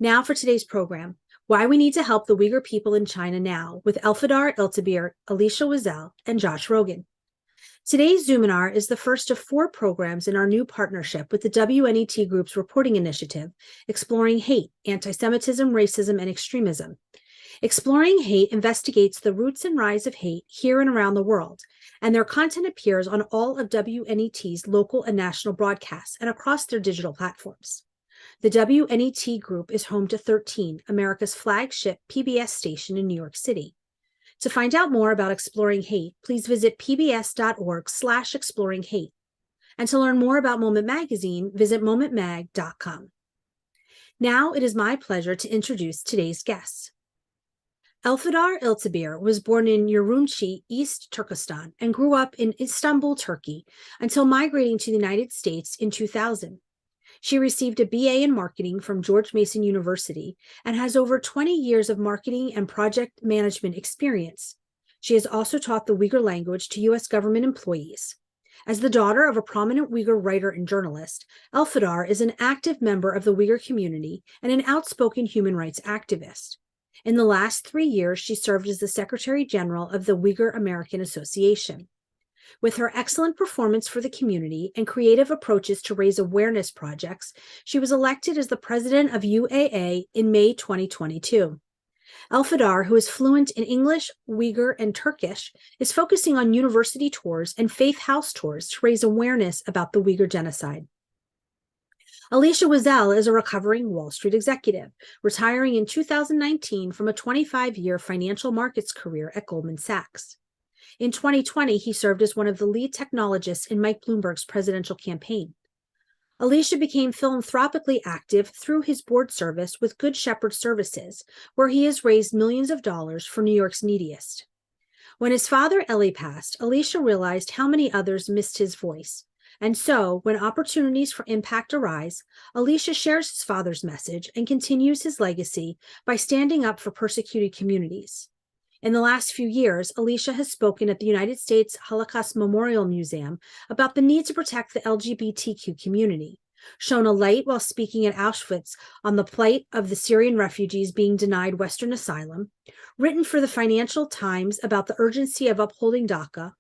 Now for today's program, Why We Need to Help the Uyghur People in China Now with Elfidar Iltebir, Elisha Wiesel, and Josh Rogin. Today's Zoominar is the first of 4 programs in our new partnership with the WNET Group's reporting initiative, Exploring Hate, Anti-Semitism, Racism, and Extremism. Exploring Hate investigates the roots and rise of hate here and around the world, and their content appears on all of WNET's local and national broadcasts and across their digital platforms. The WNET Group is home to 13, America's flagship PBS station in New York City. To find out more about Exploring Hate, please visit pbs.org/exploringhate. And to learn more about Moment Magazine, visit momentmag.com. Now it is my pleasure to introduce today's guests. Elfidar Iltebir was born in Urumqi, East Turkestan, and grew up in Istanbul, Turkey, until migrating to the United States in 2000. She received a BA in marketing from George Mason University and has over 20 years of marketing and project management experience. She has also taught the Uyghur language to U.S. government employees. As the daughter of a prominent Uyghur writer and journalist, Elfidar is an active member of the Uyghur community and an outspoken human rights activist. In the last 3 years, she served as the Secretary General of the Uyghur American Association. With her excellent performance for the community and creative approaches to raise awareness projects, she was elected as the president of UAA in May 2022. Elfidar, who is fluent in English, Uyghur, and Turkish, is focusing on university tours and faith house tours to raise awareness about the Uyghur genocide. Elisha Wiesel is a recovering Wall Street executive, retiring in 2019 from a 25-year financial markets career at Goldman Sachs. In 2020, he served as one of the lead technologists in Mike Bloomberg's presidential campaign. Elisha became philanthropically active through his board service with Good Shepherd Services, where he has raised millions of dollars for New York's neediest. When his father, Elie, passed, Elisha realized how many others missed his voice. And so, when opportunities for impact arise, Elisha shares his father's message and continues his legacy by standing up for persecuted communities. In the last few years, Elisha has spoken at the United States Holocaust Memorial Museum about the need to protect the LGBTQ community, shone a light while speaking at Auschwitz on the plight of the Syrian refugees being denied Western asylum, written for the Financial Times about the urgency of upholding DACA,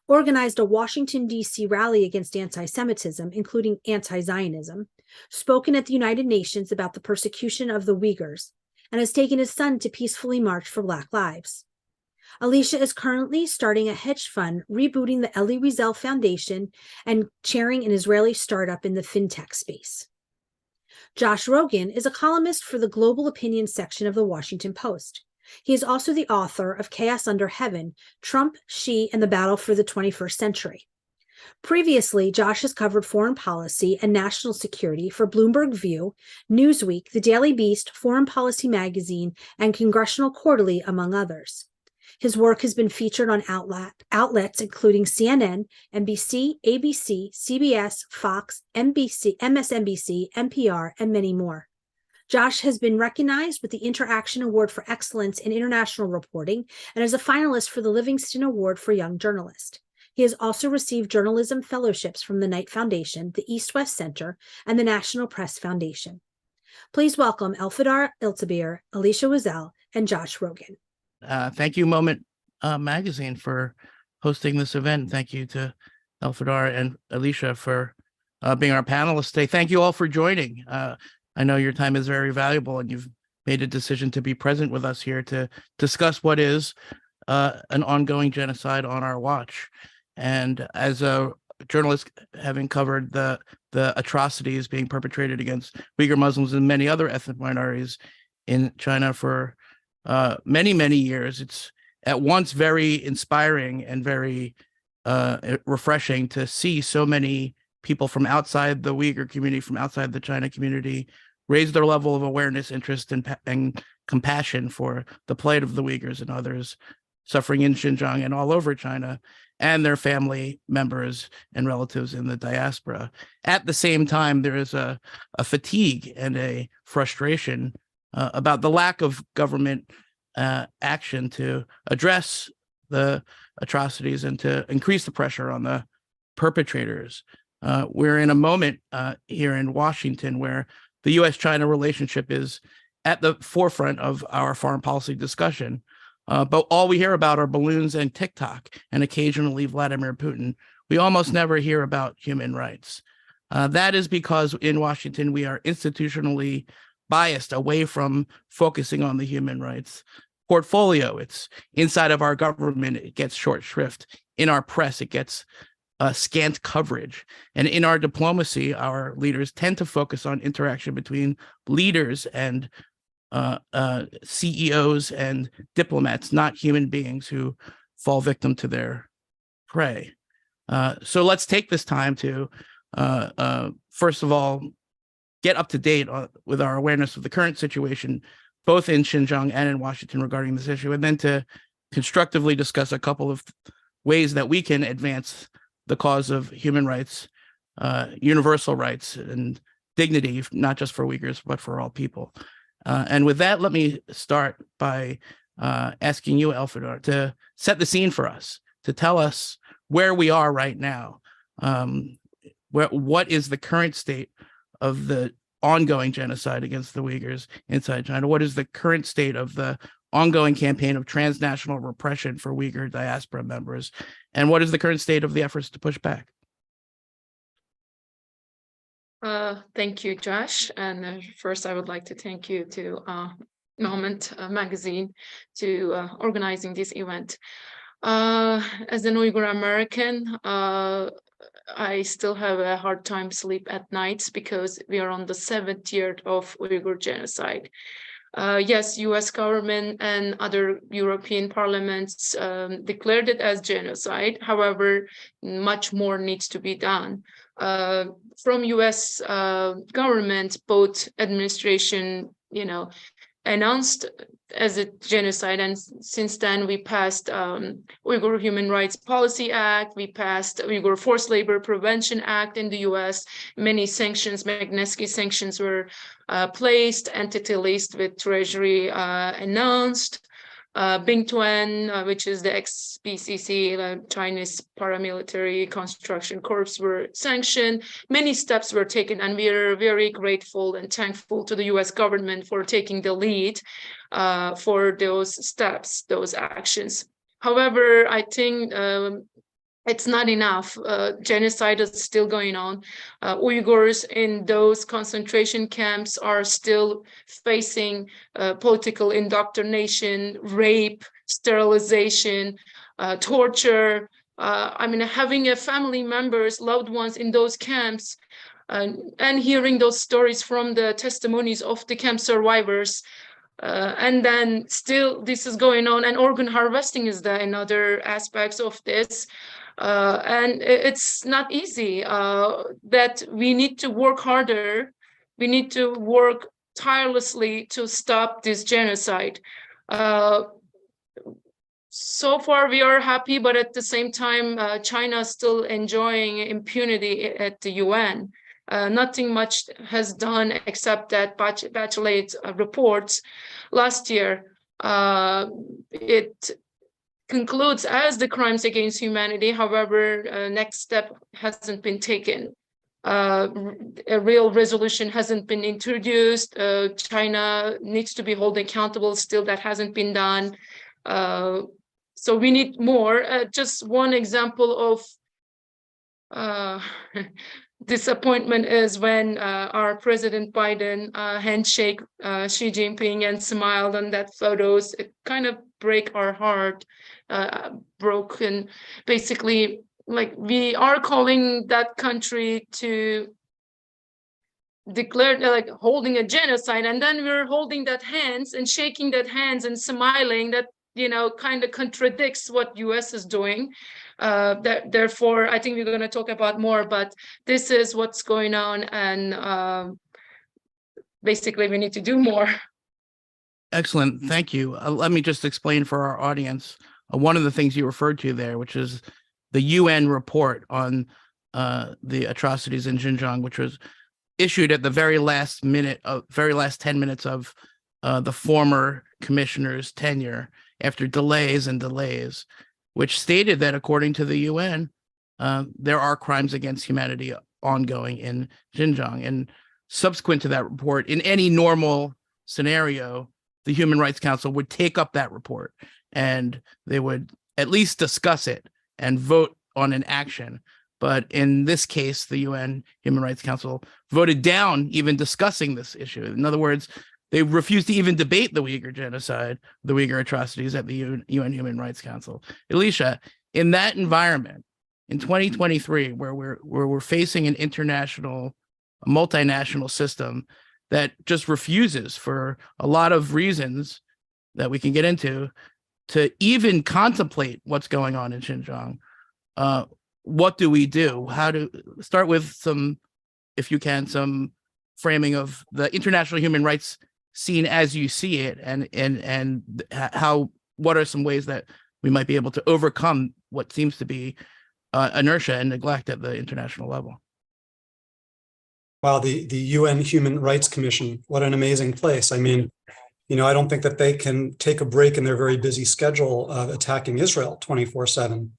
organized a Washington, D.C. rally against anti-Semitism, including anti-Zionism, spoken at the United Nations about the persecution of the Uyghurs, and has taken his son to peacefully march for Black lives. Elisha is currently starting a hedge fund, rebooting the Elie Wiesel Foundation, and chairing an Israeli startup in the fintech space. Josh Rogin is a columnist for the Global Opinion section of the Washington Post. He is also the author of Chaos Under Heaven, Trump, Xi, and the Battle for the 21st Century. Previously, Josh has covered foreign policy and national security for Bloomberg View, Newsweek, The Daily Beast, Foreign Policy Magazine, and Congressional Quarterly, among others. His work has been featured on outlets including CNN, NBC, ABC, CBS, Fox, NBC, MSNBC, NPR, and many more. Josh has been recognized with the Interaction Award for Excellence in International Reporting and is a finalist for the Livingston Award for Young Journalist. He has also received journalism fellowships from the Knight Foundation, the East-West Center, and the National Press Foundation. Please welcome Elfidar Iltebir, Elisha Wiesel, and Josh Rogin. Thank you, Moment Magazine, for hosting this event. Thank you to Elfidar and Elisha for being our panelists today. Thank you all for joining. I know your time is very valuable, and you've made a decision to be present with us here to discuss what is an ongoing genocide on our watch. And as a journalist, having covered the atrocities being perpetrated against Uyghur Muslims and many other ethnic minorities in China for many, many years, it's at once very inspiring and very refreshing to see so many people from outside the Uyghur community, from outside the China community, raise their level of awareness, interest, and compassion for the plight of the Uyghurs and others suffering in Xinjiang and all over China, and their family members and relatives in the diaspora. At the same time, there is a fatigue and a frustration about the lack of government action to address the atrocities and to increase the pressure on the perpetrators. We're in a moment here in Washington where the U.S.-China relationship is at the forefront of our foreign policy discussion. But all we hear about are balloons and TikTok, and occasionally Vladimir Putin. We almost never hear about human rights. That is because in Washington, we are institutionally biased away from focusing on the human rights portfolio. It's inside of our government, it gets short shrift. In our press, it gets scant coverage. And in our diplomacy, our leaders tend to focus on interaction between leaders and CEOs and diplomats, not human beings who fall victim to their prey. So let's take this time to, first of all, get up to date with our awareness of the current situation, both in Xinjiang and in Washington regarding this issue, and then to constructively discuss a couple of ways that we can advance the cause of human rights, universal rights, and dignity, not just for Uyghurs, but for all people. And with that, let me start by asking you, Elfidar, to set the scene for us, to tell us where we are right now. What is the current state of the ongoing genocide against the Uyghurs inside China? What is the current state of the ongoing campaign of transnational repression for Uyghur diaspora members? And what is the current state of the efforts to push back? Thank you, Josh. And first, I would like to thank you to Moment Magazine to organizing this event. As an Uyghur American, I still have a hard time sleep at nights because we are on the 7th year of Uyghur genocide. Yes, US government and other European parliaments declared it as genocide. However, much more needs to be done. From US government, both administration, announced as a genocide, and since then we passed Uyghur Human Rights Policy Act, we passed Uyghur Forced Labor Prevention Act in the US. Many sanctions, Magnitsky sanctions were placed, entity list with Treasury announced. Bing Tuan, which is the ex-PCC, Chinese paramilitary construction corps, were sanctioned. Many steps were taken, and we are very grateful and thankful to the US government for taking the lead for those steps, those actions. However, I think it's not enough. Genocide is still going on. Uyghurs in those concentration camps are still facing political indoctrination, rape, sterilization, torture. Having a family members, loved ones in those camps, and hearing those stories from the testimonies of the camp survivors. And then still this is going on, and organ harvesting is another aspect of this. And it's not easy, that we need to work harder. We need to work tirelessly to stop this genocide. So far, we are happy, but at the same time, China is still enjoying impunity at the UN. Nothing much has done except that Bachelet reports last year. It concludes as the crimes against humanity. However, next step hasn't been taken. A real resolution hasn't been introduced. China needs to be held accountable. Still, that hasn't been done. So we need more. Just one example of disappointment is when our President Biden handshake Xi Jinping and smiled on that photos. It kind of break our heart. Broken, basically, like we are calling that country to declare like holding a genocide, and then we're holding that hands and shaking that hands and smiling. That kind of contradicts what US is doing. Therefore, I think we're going to talk about more, but this is what's going on, and basically we need to do more. Excellent. Thank you. Let me just explain for our audience one of the things you referred to there, which is the UN report on the atrocities in Xinjiang, which was issued at the very last 10 minutes of the former commissioner's tenure after delays and delays, which stated that according to the UN, there are crimes against humanity ongoing in Xinjiang. And subsequent to that report, in any normal scenario, the Human Rights Council would take up that report and they would at least discuss it and vote on an action. But in this case, the UN Human Rights Council voted down even discussing this issue. In other words, they refused to even debate the Uyghur genocide, the Uyghur atrocities at the UN Human Rights Council. Elisha, in that environment, in 2023, where we're facing an international, multinational system that just refuses, for a lot of reasons that we can get into, to even contemplate what's going on in Xinjiang, what do we do? How to start with some, if you can, some framing of the international human rights scene as you see it, and how, what are some ways that we might be able to overcome what seems to be inertia and neglect at the international level? Wow, the UN Human Rights Commission, what an amazing place. I mean, I don't think that they can take a break in their very busy schedule of attacking Israel 24/7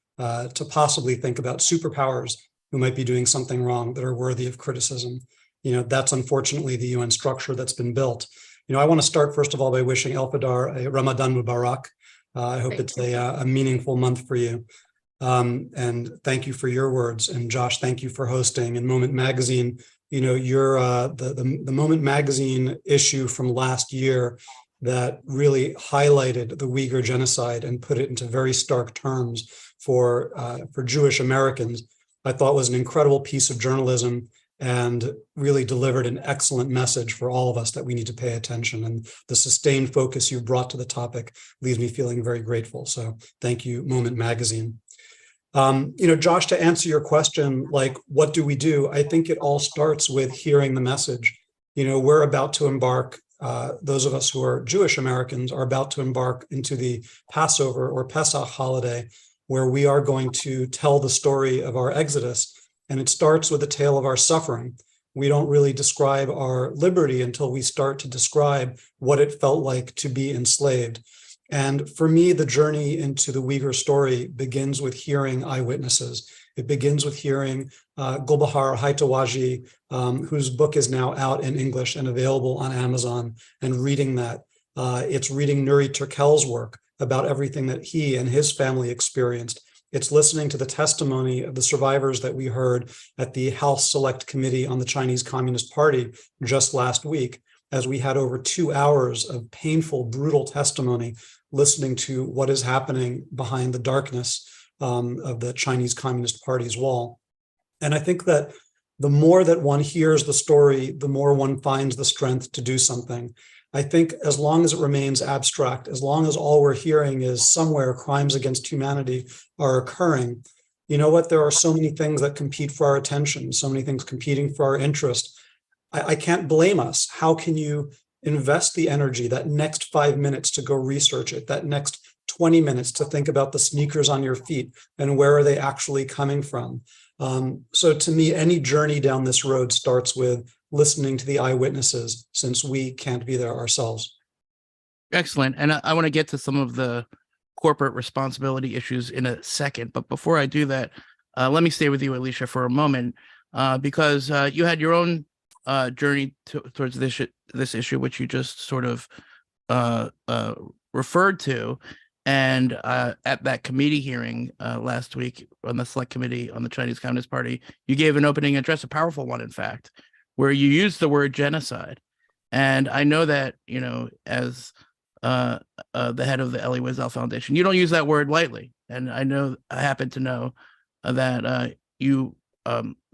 to possibly think about superpowers who might be doing something wrong that are worthy of criticism. That's unfortunately the UN structure that's been built. I want to start, first of all, by wishing Elfidar a Ramadan Mubarak. I hope it's a meaningful month for you. And thank you for your words. And Josh, thank you for hosting. And Moment Magazine, you're the Moment Magazine issue from last year that really highlighted the Uyghur genocide and put it into very stark terms for Jewish Americans, I thought was an incredible piece of journalism and really delivered an excellent message for all of us that we need to pay attention. And the sustained focus you brought to the topic leaves me feeling very grateful. So thank you, Moment Magazine. Josh, to answer your question, like, what do we do? I think it all starts with hearing the message. We're about to embark, those of us who are Jewish Americans are about to embark into the Passover or Pesach holiday, where we are going to tell the story of our exodus. And it starts with the tale of our suffering. We don't really describe our liberty until we start to describe what it felt like to be enslaved. And for me, the journey into the Uyghur story begins with hearing eyewitnesses. It begins with hearing Gulbahar Haitawaji, whose book is now out in English and available on Amazon, and reading that. It's reading Nuri Turkel's work about everything that he and his family experienced. It's listening to the testimony of the survivors that we heard at the House Select Committee on the Chinese Communist Party just last week, as we had over 2 hours of painful, brutal testimony, listening to what is happening behind the darkness of the Chinese Communist Party's wall. And I think that the more that one hears the story, the more one finds the strength to do something. I think as long as it remains abstract, as long as all we're hearing is somewhere crimes against humanity are occurring, you know what? There are so many things that compete for our attention, so many things competing for our interest. I can't blame us. How can you invest the energy, that next 5 minutes to go research it, that next 20 minutes to think about the sneakers on your feet and where are they actually coming from? So to me, any journey down this road starts with listening to the eyewitnesses, since we can't be there ourselves. Excellent. And I want to get to some of the corporate responsibility issues in a second. But before I do that, let me stay with you, Elisha, for a moment, because you had your own journey towards this issue, which you just sort of referred to. And at that committee hearing last week on the Select Committee on the Chinese Communist Party, you gave an opening address, a powerful one, in fact, where you used the word genocide. And I know that, as the head of the Elie Wiesel Foundation, you don't use that word lightly. And I happen to know that you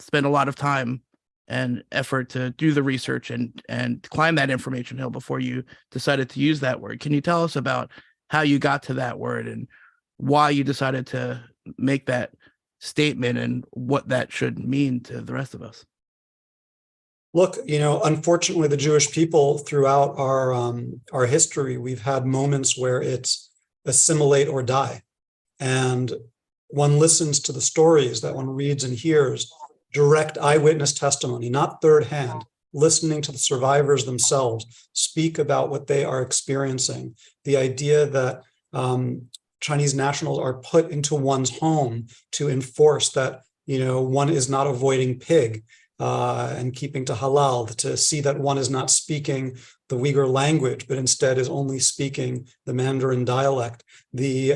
spend a lot of time and effort to do the research and climb that information hill before you decided to use that word. Can you tell us about how you got to that word and why you decided to make that statement and what that should mean to the rest of us? Look, unfortunately, the Jewish people throughout our history, we've had moments where it's assimilate or die. And one listens to the stories that one reads and hears, direct eyewitness testimony, not third hand, listening to the survivors themselves speak about what they are experiencing. The idea that Chinese nationals are put into one's home to enforce that, one is not avoiding pig. and keeping to halal, to see that one is not speaking the Uyghur language, but instead is only speaking the Mandarin dialect, the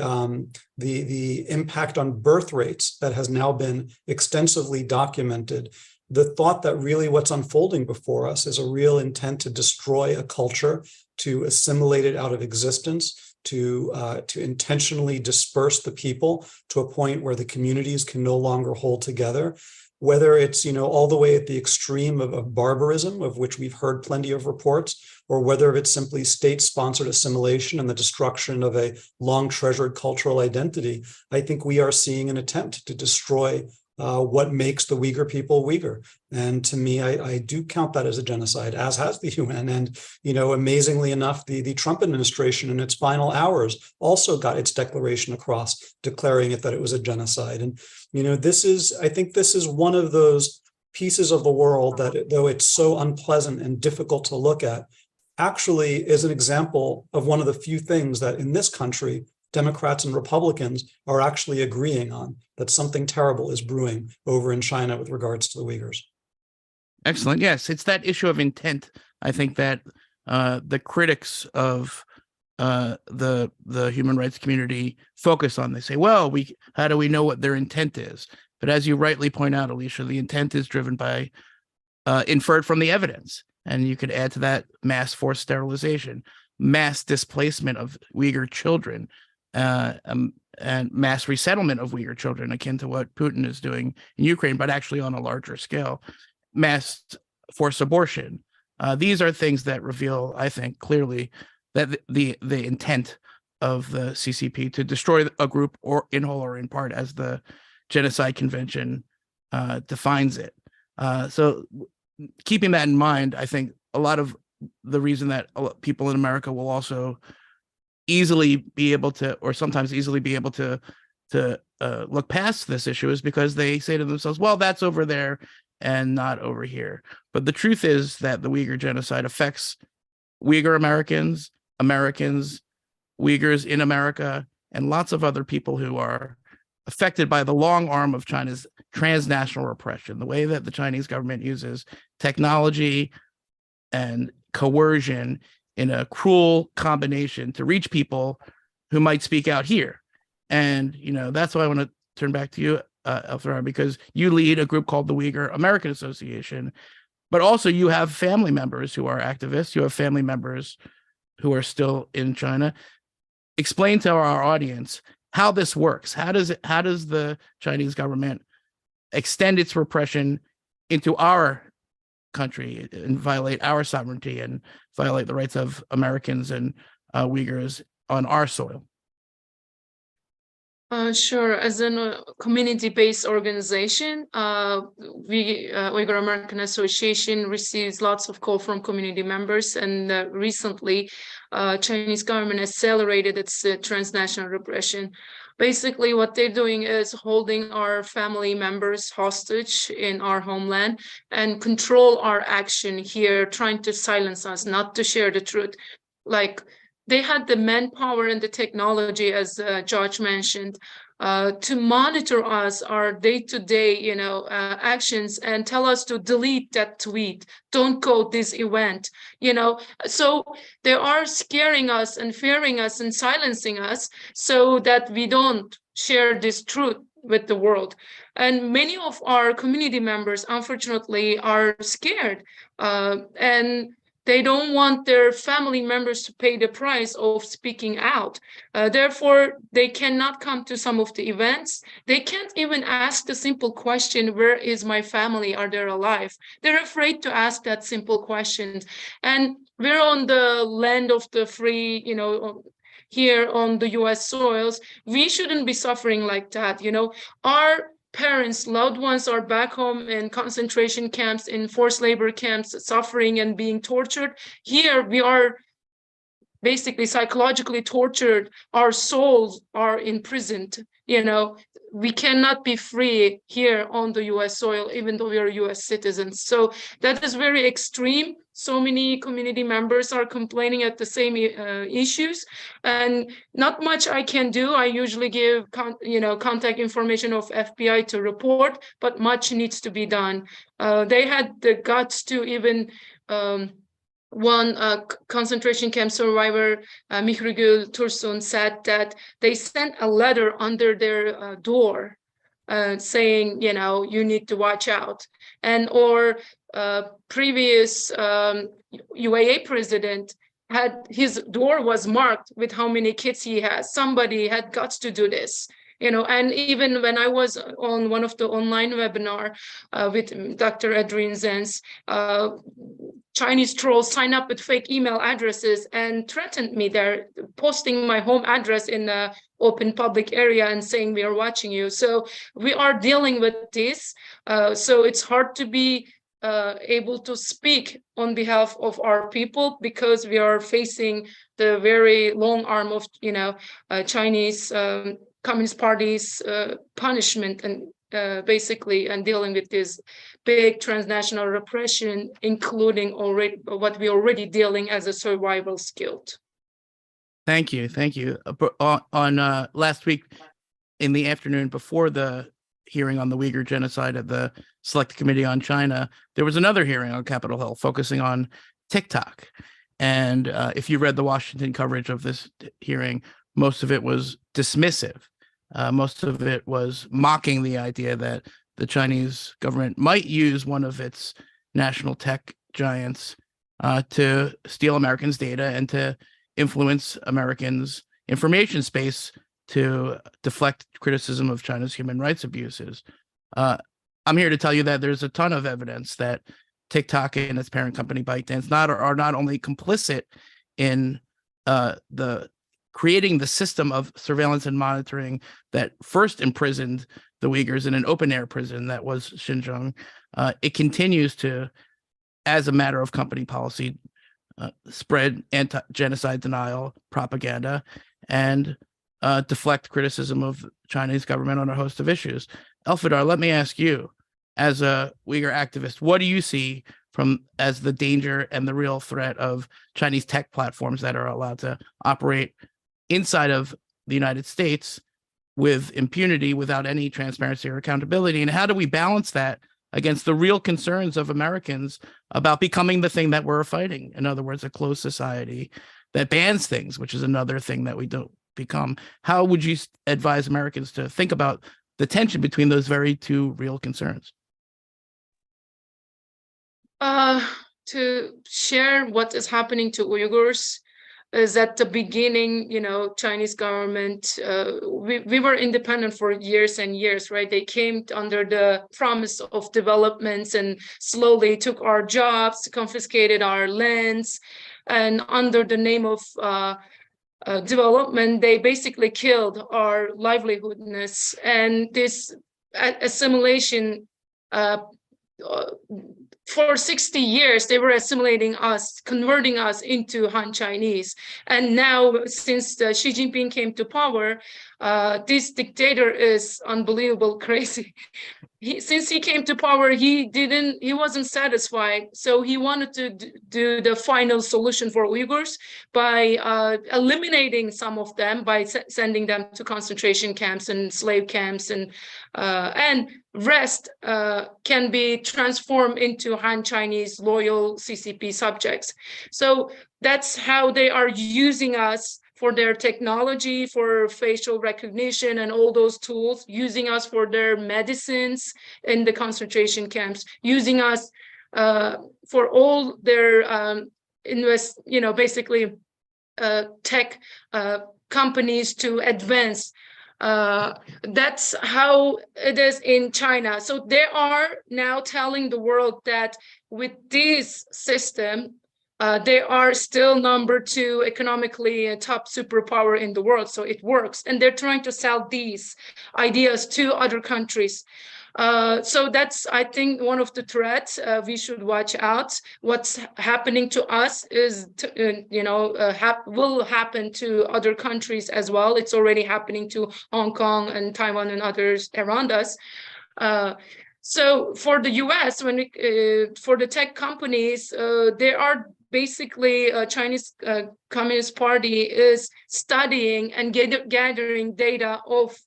impact on birth rates that has now been extensively documented, the thought that really what's unfolding before us is a real intent to destroy a culture, to assimilate it out of existence, to intentionally disperse the people to a point where the communities can no longer hold together. Whether it's, all the way at the extreme of barbarism, of which we've heard plenty of reports, or whether it's simply state-sponsored assimilation and the destruction of a long-treasured cultural identity, I think we are seeing an attempt to destroy what makes the Uyghur people Uyghur. And to me, I do count that as a genocide, as has the UN. And, amazingly enough, the Trump administration in its final hours also got its declaration across, declaring it that it was a genocide. And, I think this is one of those pieces of the world that, though it's so unpleasant and difficult to look at, actually is an example of one of the few things that in this country, Democrats and Republicans are actually agreeing on, that something terrible is brewing over in China with regards to the Uyghurs. Excellent. Yes, it's that issue of intent. I think that the critics of the human rights community focus on. They say, well, how do we know what their intent is? But as you rightly point out, Elisha, the intent is driven by inferred from the evidence. And you could add to that mass forced sterilization, mass displacement of Uyghur children, and mass resettlement of Uyghur children, akin to what Putin is doing in Ukraine, but actually on a larger scale, mass forced abortion. These are things that reveal, I think, clearly that the intent of the CCP to destroy a group, or in whole or in part, as the Genocide Convention defines it. So keeping that in mind, I think a lot of the reason that people in America will also easily be able to, or sometimes easily be able to look past this issue is because they say to themselves, well, that's over there and not over here. But the truth is that the Uyghur genocide affects Uyghur Americans, Uyghurs in America, and lots of other people who are affected by the long arm of China's transnational repression, the way that the Chinese government uses technology and coercion in a cruel combination to reach people who might speak out here. And, that's why I want to turn back to you, Elfidar, because you lead a group called the Uyghur American Association, but also you have family members who are activists. You have family members who are still in China. Explain to our audience how this works. How does the Chinese government extend its repression into our country and violate our sovereignty and violate the rights of Americans and Uyghurs on our soil? Sure. As a community-based organization, Uyghur American Association receives lots of call from community members, and recently, Chinese government accelerated its transnational repression. Basically, what they're doing is holding our family members hostage in our homeland and control our action here, trying to silence us, not to share the truth. Like, they had the manpower and the technology, as George mentioned, to monitor us, our day-to-day, actions, and tell us to delete that tweet, don't go this event, So they are scaring us and fearing us and silencing us so that we don't share this truth with the world. And many of our community members, unfortunately, are scared, and they don't want their family members to pay the price of speaking out. Therefore, they cannot come to some of the events. They can't even ask the simple question, where is my family? Are they alive? They're afraid to ask that simple question. And we're on the land of the free, here on the US soils. We shouldn't be suffering like that. Our parents, loved ones are back home in concentration camps, in forced labor camps, suffering and being tortured. Here we are basically psychologically tortured. Our souls are imprisoned, we cannot be free here on the US soil, even though we are US citizens. So that is very extreme. So many community members are complaining at the same issues, and not much I can do. I usually give contact information of FBI to report, but much needs to be done. They had the guts to even one concentration camp survivor, Mihrigül Tursun, said that they sent a letter under their door saying, you need to watch out. And or previous UAE president had his door was marked with how many kids he has. Somebody had guts to do this. And even when I was on one of the online webinar with Dr. Adrian Zenz, Chinese trolls sign up with fake email addresses and threatened me. They're posting my home address in the open public area and saying we are watching you. So we are dealing with this. So it's hard to be able to speak on behalf of our people because we are facing the very long arm of Chinese Communist Party's punishment and basically and dealing with this big transnational repression, including already what we already dealing as a survival skill. Thank you. On last week in the afternoon before the hearing on the Uyghur genocide at the Select Committee on China, there was another hearing on Capitol Hill focusing on TikTok. And if you read the Washington coverage of this hearing, most of it was dismissive. Most of it was mocking the idea that the Chinese government might use one of its national tech giants to steal Americans' data and to influence Americans' information space to deflect criticism of China's human rights abuses. I'm here to tell you that there's a ton of evidence that TikTok and its parent company ByteDance are not only complicit in the creating the system of surveillance and monitoring that first imprisoned the Uyghurs in an open-air prison that was Xinjiang. It continues to, as a matter of company policy, spread anti-genocide denial propaganda and deflect criticism of Chinese government on a host of issues. Elfidar, let me ask you, as a Uyghur activist, what do you see as the danger and the real threat of Chinese tech platforms that are allowed to operate inside of the United States with impunity without any transparency or accountability? And how do we balance that against the real concerns of Americans about becoming the thing that we're fighting? In other words, a closed society that bans things, which is another thing that we don't become. How would you advise Americans to think about the tension between those very two real concerns? To share what is happening to Uyghurs is at the beginning, Chinese government, we were independent for years and years, right? They came under the promise of developments and slowly took our jobs, confiscated our lands, and under the name of development, they basically killed our livelihoodness. And this assimilation, for 60 years, they were assimilating us, converting us into Han Chinese. And now, since Xi Jinping came to power, this dictator is unbelievable, crazy. Since he came to power, he wasn't satisfied. So he wanted to do the final solution for Uyghurs by eliminating some of them, by sending them to concentration camps and slave camps, and rest can be transformed into Han Chinese loyal CCP subjects. So that's how they are using us for their technology, for facial recognition and all those tools, using us for their medicines in the concentration camps, using us for all their basically tech companies to advance. That's how it is in China. So they are now telling the world that with this system, they are still number 2 economically top superpower in the world. So it works. And they're trying to sell these ideas to other countries. So that's, I think, one of the threats we should watch out. What's happening to us is, will happen to other countries as well. It's already happening to Hong Kong and Taiwan and others around us. So for the US, for the tech companies, there are basically Chinese Communist Party is studying and gathering data of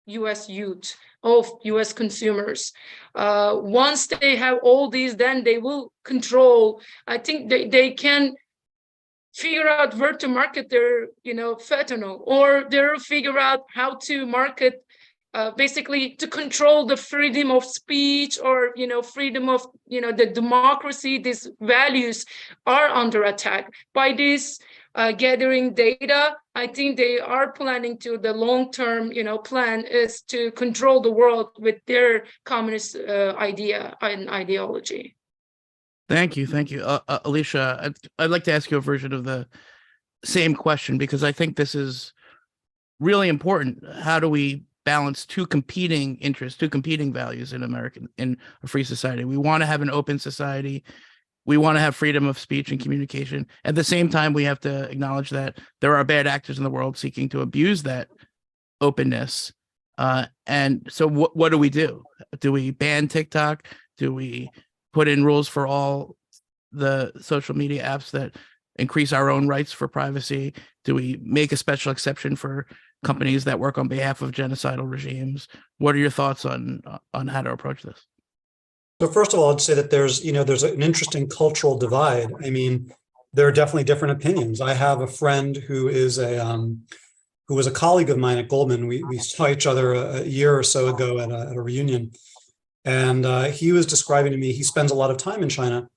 US youth, of US consumers. Once they have all these, then they will control. I think they can figure out where to market their, fentanyl, or they'll figure out how to market, basically to control the freedom of speech, or, freedom of, the democracy. These values are under attack by this gathering data. I think they are planning to, the long-term, plan is to control the world with their communist idea and ideology. Thank you. Elisha, I'd like to ask you a version of the same question, because I think this is really important. How do we balance two competing interests, two competing values in a free society? We want to have an open society. We want to have freedom of speech and communication. At the same time, we have to acknowledge that there are bad actors in the world seeking to abuse that openness. And so what do we do? Do we ban TikTok? Do we put in rules for all the social media apps that increase our own rights for privacy? Do we make a special exception for companies that work on behalf of genocidal regimes? What are your thoughts on how to approach this? So first of all, I'd say that there's an interesting cultural divide. I mean, there are definitely different opinions. I have a friend who was a colleague of mine at Goldman. We saw each other a year or so ago at a reunion. And he was describing to me, he spends a lot of time in China.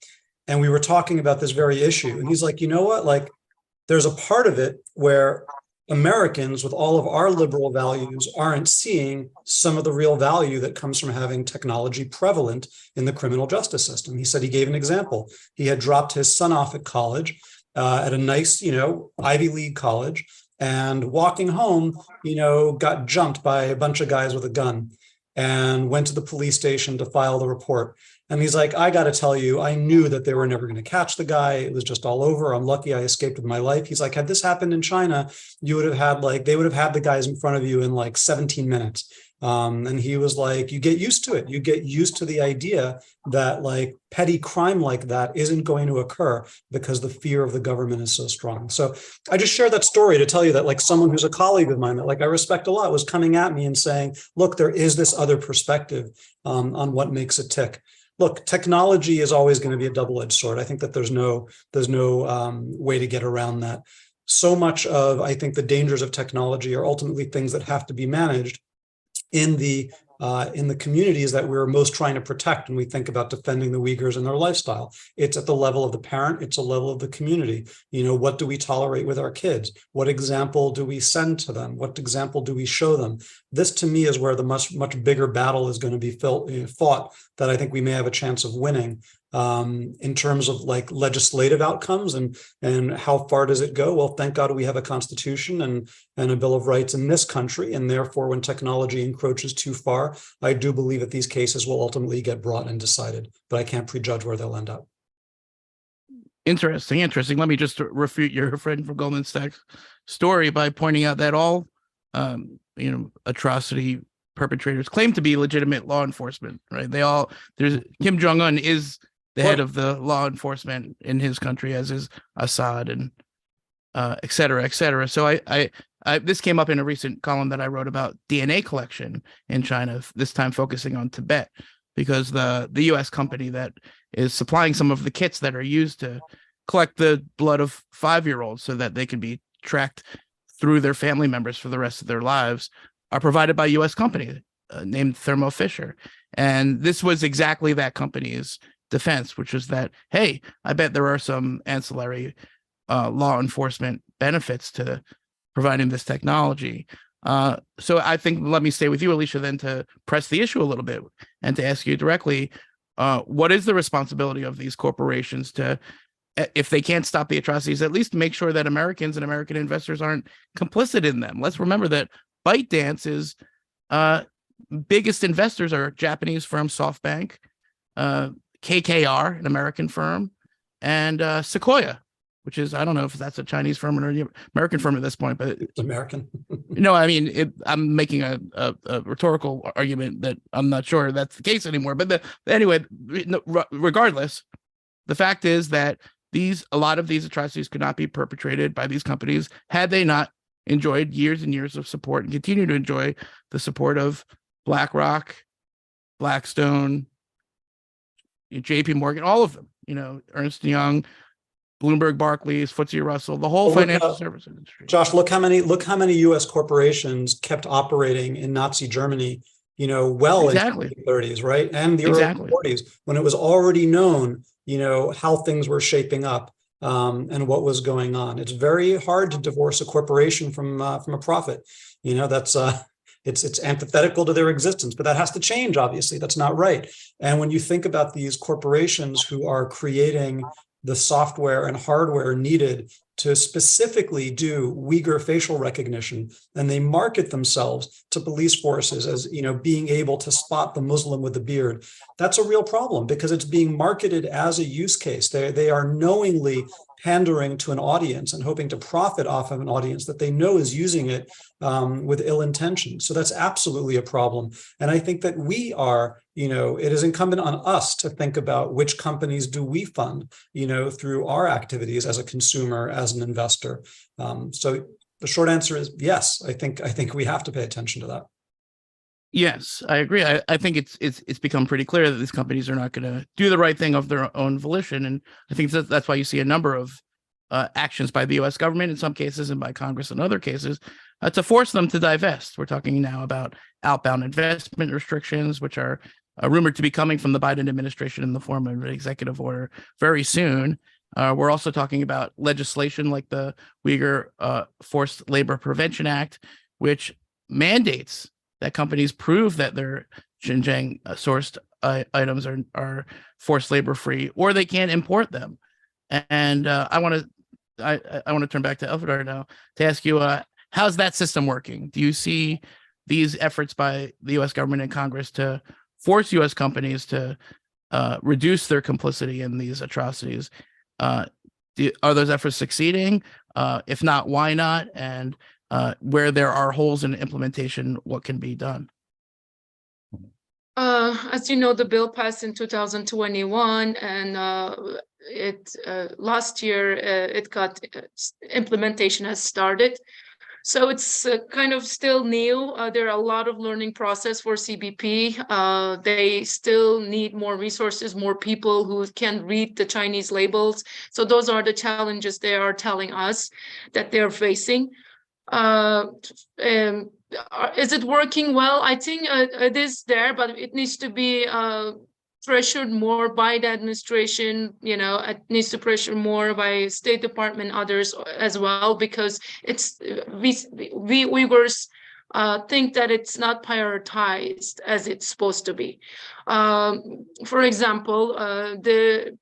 And we were talking about this very issue. And he's like, you know what? Like, there's a part of it where Americans, with all of our liberal values, aren't seeing some of the real value that comes from having technology prevalent in the criminal justice system. He said, he gave an example. He had dropped his son off at college, at a nice, Ivy League college, and walking home, got jumped by a bunch of guys with a gun, and went to the police station to file the report. And he's like, I got to tell you, I knew that they were never going to catch the guy. It was just all over. I'm lucky I escaped with my life. He's like, had this happened in China, they would have had the guys in front of you in like 17 minutes. And he was like, you get used to it. You get used to the idea that like petty crime like that isn't going to occur because the fear of the government is so strong. So I just share that story to tell you that like someone who's a colleague of mine that like I respect a lot was coming at me and saying, look, there is this other perspective on what makes it tick. Look, technology is always going to be a double-edged sword. I think that there's no way to get around that. So much of, I think, the dangers of technology are ultimately things that have to be managed in the communities that we're most trying to protect when we think about defending the Uyghurs and their lifestyle. It's at the level of the parent, it's a level of the community. What do we tolerate with our kids? What example do we send to them? What example do we show them? This to me is where the much bigger battle is going to be fought, that I think we may have a chance of winning. In terms of like legislative outcomes and how far does it go? Well, thank God we have a constitution and a Bill of Rights in this country. And therefore, when technology encroaches too far, I do believe that these cases will ultimately get brought and decided, but I can't prejudge where they'll end up. Interesting. Let me just refute your friend from Goldman Sachs story by pointing out that all, atrocity perpetrators claim to be legitimate law enforcement, right? Kim Jong-un is the head of the law enforcement in his country, as is Assad, and et cetera, et cetera. So I this came up in a recent column that I wrote about DNA collection in China, this time focusing on Tibet, because the U.S. company that is supplying some of the kits that are used to collect the blood of 5-year-olds so that they can be tracked through their family members for the rest of their lives are provided by a U.S. company named Thermo Fisher. And this was exactly that company's defense, which is that, hey, I bet there are some ancillary law enforcement benefits to providing this technology. So I think, let me stay with you, Elisha, then to press the issue a little bit and to ask you directly, what is the responsibility of these corporations to, if they can't stop the atrocities, at least make sure that Americans and American investors aren't complicit in them? Let's remember that ByteDance is biggest investors are Japanese firm SoftBank, KKR, an American firm, and Sequoia, which is, I don't know if that's a Chinese firm or an American firm at this point, but It's American. no, I mean, I'm making a rhetorical argument that I'm not sure that's the case anymore. But anyway, regardless, the fact is that a lot of these atrocities could not be perpetrated by these companies had they not enjoyed years and years of support and continue to enjoy the support of BlackRock, Blackstone, JP Morgan, all of them, Ernst & Young, Bloomberg, Barclays, FTSE Russell, the whole financial service industry. Josh, look how many U.S. corporations kept operating in Nazi Germany, well into the 30s, right? And the early 40s, when it was already known, how things were shaping up and what was going on. It's very hard to divorce a corporation from a profit. That's it's antithetical to their existence, but that has to change. Obviously, that's not right. And when you think about these corporations who are creating the software and hardware needed to specifically do Uyghur facial recognition, and they market themselves to police forces as being able to spot the Muslim with the beard, that's a real problem because it's being marketed as a use case. They are knowingly pandering to an audience and hoping to profit off of an audience that they know is using it with ill intention. So that's absolutely a problem. And I think that we are, it is incumbent on us to think about which companies do we fund, through our activities as a consumer, as an investor. So the short answer is yes. I think we have to pay attention to that. Yes, I agree. I think it's become pretty clear that these companies are not going to do the right thing of their own volition, and I think that's why you see a number of actions by the U.S. government in some cases and by Congress in other cases to force them to divest. We're talking now about outbound investment restrictions, which are rumored to be coming from the Biden administration in the form of an executive order very soon. We're also talking about legislation like the Uyghur Forced Labor Prevention Act, which mandates that companies prove that their Xinjiang sourced items are forced labor free, or they can't import them. And I want to turn back to Elfidar now to ask you, how's that system working? Do you see these efforts by the U.S. government and Congress to force U.S. companies to reduce their complicity in these atrocities? Are those efforts succeeding? If not, why not? And where there are holes in implementation, what can be done? As you know, the bill passed in 2021, and last year it got implementation has started. So it's kind of still new. There are a lot of learning process for CBP. They still need more resources, more people who can read the Chinese labels. So those are the challenges they are telling us that they're facing. Is it working well? I think it is there, but it needs to be pressured more by the administration. It needs to pressure more by State Department, others as well, because we Uyghurs think that it's not prioritized as it's supposed to be. For example, the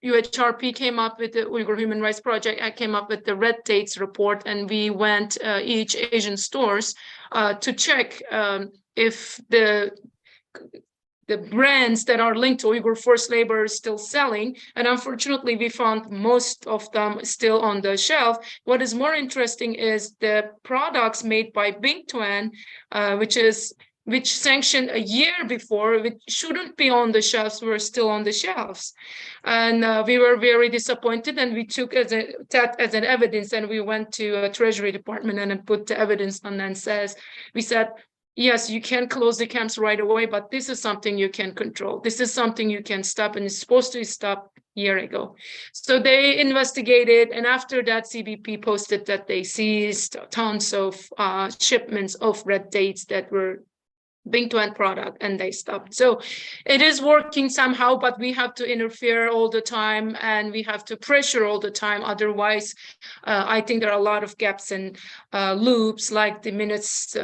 UHRP came up with the Uyghur Human Rights Project. I came up with the Red Dates report, and we went each Asian stores to check if the brands that are linked to Uyghur forced labor are still selling. And unfortunately, we found most of them still on the shelf. What is more interesting is the products made by Bingtuan, which sanctioned a year before, which shouldn't be on the shelves, were still on the shelves. And we were very disappointed, and we took that as an evidence, and we went to a Treasury Department and put the evidence on, and we said, yes, you can close the camps right away, but this is something you can control. This is something you can stop, and it's supposed to stop a year ago. So they investigated, and after that, CBP posted that they seized tons of shipments of red dates that were Bingtuan product, and they stopped. So it is working somehow, but we have to interfere all the time, and we have to pressure all the time. Otherwise, I think there are a lot of gaps and loops, like the minutes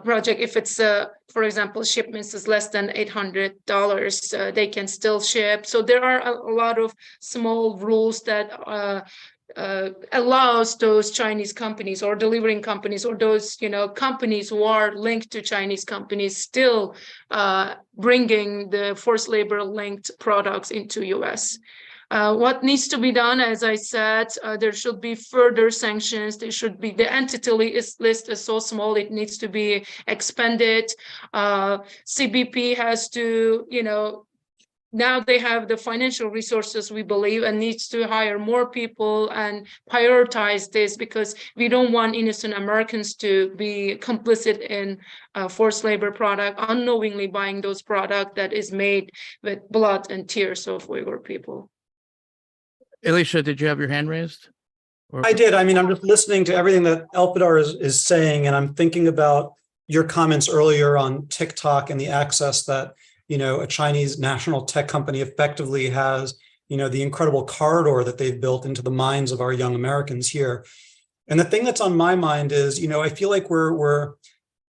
project. If it's, for example, shipments is less than $800, they can still ship. So there are a lot of small rules that allows those Chinese companies or delivering companies or those companies who are linked to Chinese companies still bringing the forced labor linked products into US. What needs to be done, as I said, there should be further sanctions. There should be, the entity list is so small, it needs to be expanded. CBP has to, now they have the financial resources, we believe, and needs to hire more people and prioritize this, because we don't want innocent Americans to be complicit in forced labor product, unknowingly buying those products that is made with blood and tears of Uyghur people. Elisha, did you have your hand raised? I did. I mean, I'm just listening to everything that Elfidar is saying, and I'm thinking about your comments earlier on TikTok and the access that, a Chinese national tech company effectively has, the incredible corridor that they've built into the minds of our young Americans here. And the thing that's on my mind is, I feel like we're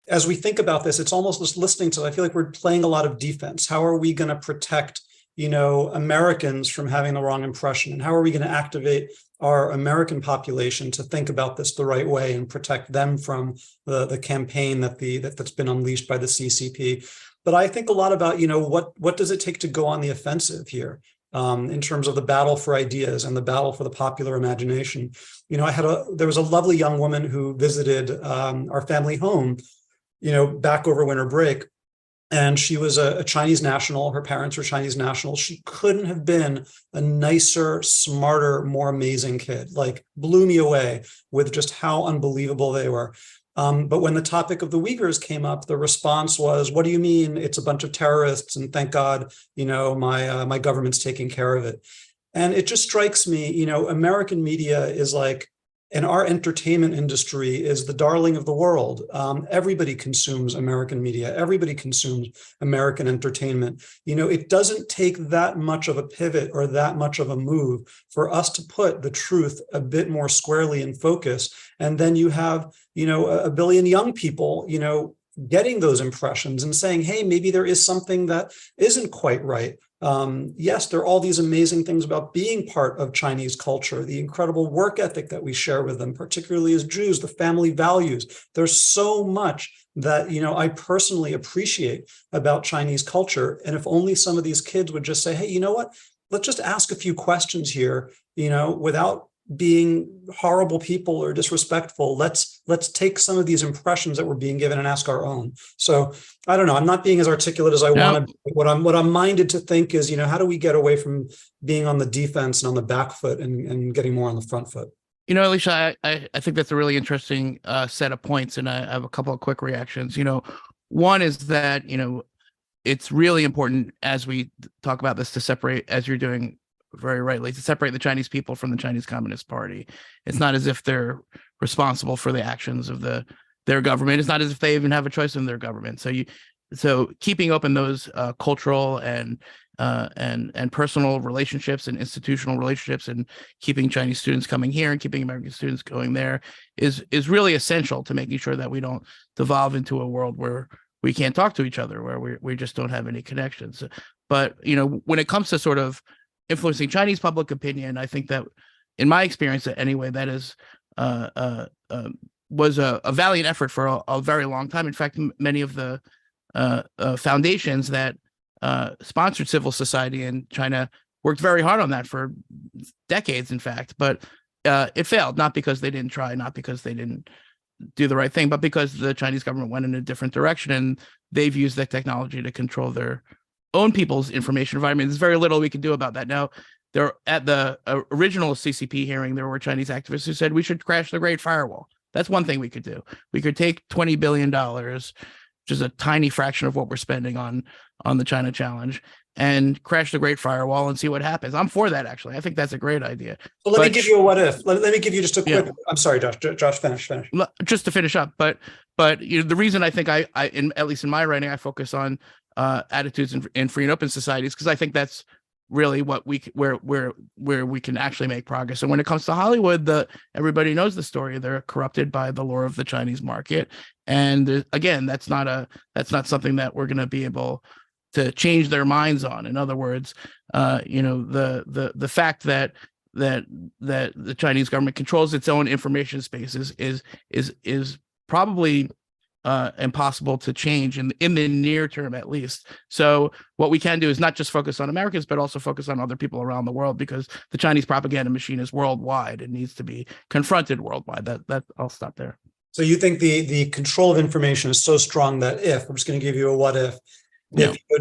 as we think about this, it's almost just listening to, I feel like we're playing a lot of defense. How are we going to protect Americans from having the wrong impression? And how are we going to activate our American population to think about this the right way and protect them from the campaign that's been unleashed by the CCP? But I think a lot about, what does it take to go on the offensive here in terms of the battle for ideas and the battle for the popular imagination? There was a lovely young woman who visited our family home, back over winter break. And she was a Chinese national. Her parents were Chinese nationals. She couldn't have been a nicer, smarter, more amazing kid. Like, blew me away with just how unbelievable they were. But when the topic of the Uyghurs came up, the response was, "What do you mean? It's a bunch of terrorists, and thank God, my government's taking care of it." And it just strikes me, American media is like, and our entertainment industry is the darling of the world. Everybody consumes American media. Everybody consumes American entertainment. It doesn't take that much of a pivot or that much of a move for us to put the truth a bit more squarely in focus. And then you have, a billion young people, getting those impressions and saying, hey, maybe there is something that isn't quite right. Yes, there are all these amazing things about being part of Chinese culture, the incredible work ethic that we share with them, particularly as Jews, the family values. There's so much that, I personally appreciate about Chinese culture. And if only some of these kids would just say, hey, you know what, let's just ask a few questions here, without being horrible people or disrespectful. Let's take some of these impressions that we're being given and ask our own. So I don't know. I'm not being as articulate as I want to be. What I'm minded to think is, how do we get away from being on the defense and on the back foot and getting more on the front foot? Elisha, I think that's a really interesting set of points, and I have a couple of quick reactions. One is that, it's really important as we talk about this to separate, as you're doing very rightly, to separate the Chinese people from the Chinese Communist Party. It's not as if they're responsible for the actions of their government. It's not as if they even have a choice in their government. So keeping open those cultural and personal relationships and institutional relationships, and keeping Chinese students coming here and keeping American students going there is really essential to making sure that we don't devolve into a world where we can't talk to each other, where we just don't have any connections. But when it comes to sort of influencing Chinese public opinion, I think that, in my experience anyway, that is was a valiant effort for a very long time. In fact, many of the foundations that sponsored civil society in China worked very hard on that for decades, in fact. But it failed, not because they didn't try, not because they didn't do the right thing, but because the Chinese government went in a different direction, and they've used that technology to control their own people's information environment. There's very little we can do about that. Now, there, at the original CCP hearing, there were Chinese activists who said we should crash the Great Firewall. That's one thing we could do. We could take $20 billion, which is a tiny fraction of what we're spending on the China challenge, and crash the Great Firewall and see what happens. I'm for that, actually. I think that's a great idea. Well, let me give you a what if. Let me give you just a quick. Yeah. I'm sorry, Josh. Josh, finish. Just to finish up, but the reason I think I at least in my writing, I focus on attitudes in free and open societies, because I think that's really what where we can actually make progress. And when it comes to Hollywood, everybody knows the story. They're corrupted by the lure of the Chinese market, and again, that's not something that we're going to be able to change their minds on. In other words, the fact that that the Chinese government controls its own information spaces is probably impossible to change in the near term, at least. So what we can do is not just focus on Americans, but also focus on other people around the world, because the Chinese propaganda machine is worldwide. It needs to be confronted worldwide. That I'll stop there. So you think the control of information is so strong that I'm just going to give you a what if